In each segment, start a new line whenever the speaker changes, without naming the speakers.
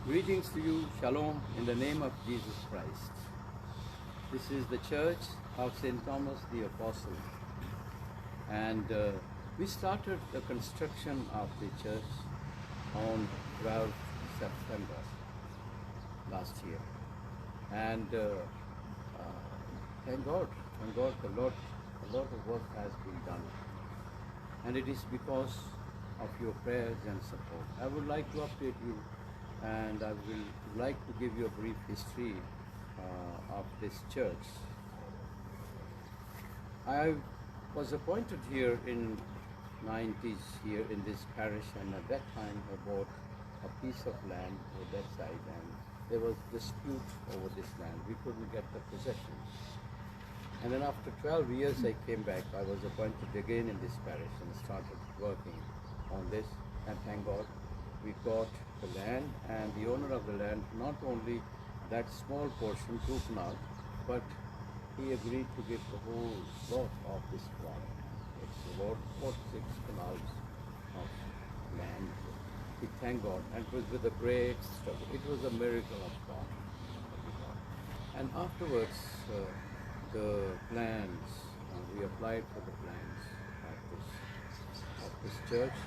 Greetings to you, Shalom, in the name of Jesus Christ. This is the Church of St. Thomas the Apostle, and we started the construction of the church on 12th September last year. And thank God, a lot of work has been done. And it is because of your prayers and support. I would like to update you, and I will like to give you a brief history of this church. I was appointed here in 90s here in this parish, and at that time I bought a piece of land on that side, and there was dispute over this land. We couldn't get the possession. And then after 12 years I came back. I was appointed again in this parish and started working on this, and thank God we got the land, and the owner of the land, not only that small portion, 2 canals, but he agreed to give the whole lot of this plot. It's about 46 canals of land. We thank God, and it was with a great struggle. It was a miracle of God. And afterwards, the plans, we applied for the plans of this church.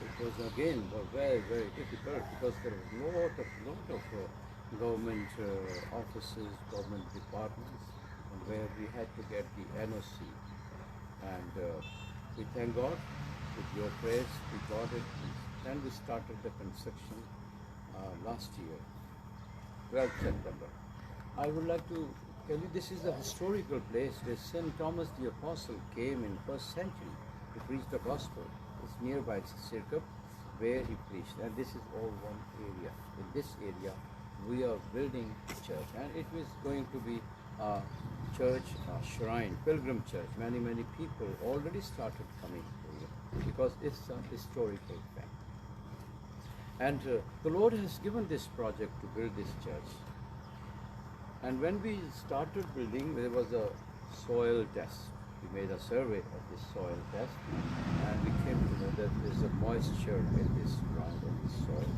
It was again very, very difficult because there was lot of government offices, government departments, where we had to get the NOC. And we thank God, with your prayers, we got it. And we started the construction last year, 12th September. I would like to tell you, this is a historical place where St. Thomas the Apostle came in 1st century to preach the gospel. It's nearby Circup, where he preached, and this is all one area. In this area, we are building a church, and it is going to be a church, a shrine, pilgrim church. Many people already started coming here because it's a historical fact. And the Lord has given this project to build this church. And when we started building, there was a soil test. We made a survey of this soil test, and we came to know that there's a moisture in this ground, in this soil.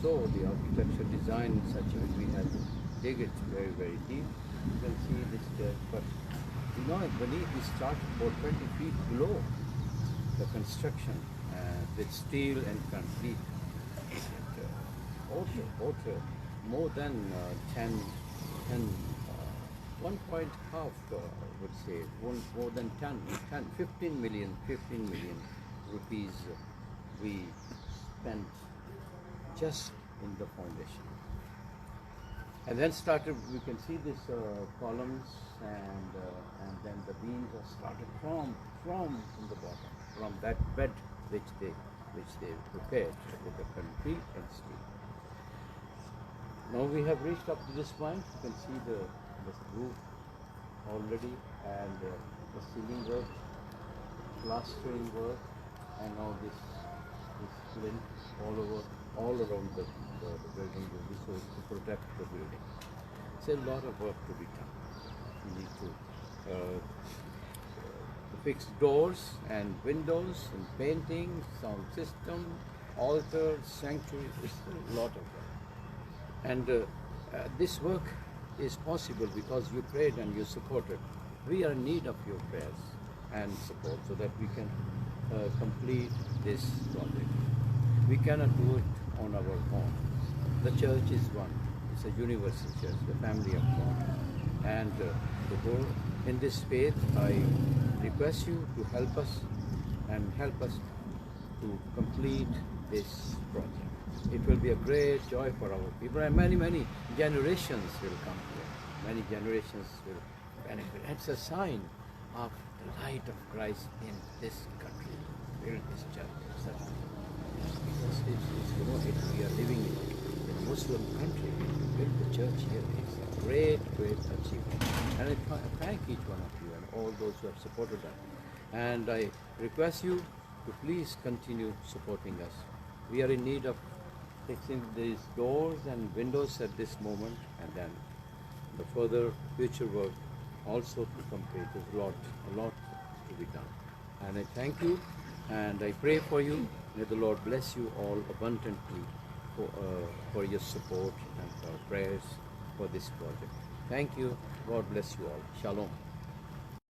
So the architecture design in such a way we had to dig it very, very deep. You can see this church, but you know, beneath we started about 20 feet below the construction with steel and concrete. Water, more than 1.5, would say, more than 15 million rupees we spent just in the foundation. And then started, we can see this columns, and then the beams are started from the bottom, from that bed which they prepared with the concrete and steel. Now we have reached up to this point. You can see the roof already, and the ceiling work, plastering work, and now this flint all around the building will be so to protect the building. It's a lot of work to be done. We need to fix doors and windows and painting, sound system, altar, sanctuary. It's a lot of work. And this work is possible because you prayed and you supported. We are in need of your prayers and support so that we can complete this project. We cannot do it on our own. The church is one. It's a universal church, the family of God. And to go in this faith, I request you to help us and help us to complete this project. It will be a great joy for our people, and many generations will come here. Many generations will benefit. It's a sign of the light of Christ in this country. Build this church. Because we are living in a Muslim country. We build the church here. It's a great achievement. And I thank each one of you and all those who have supported us. And I request you to please continue supporting us. We are in need of fixing these doors and windows at this moment, and then the further future work also to complete. There's a lot to be done. And I thank you, and I pray for you. May the Lord bless you all abundantly for your support and for prayers for this project. Thank you. God bless you all. Shalom.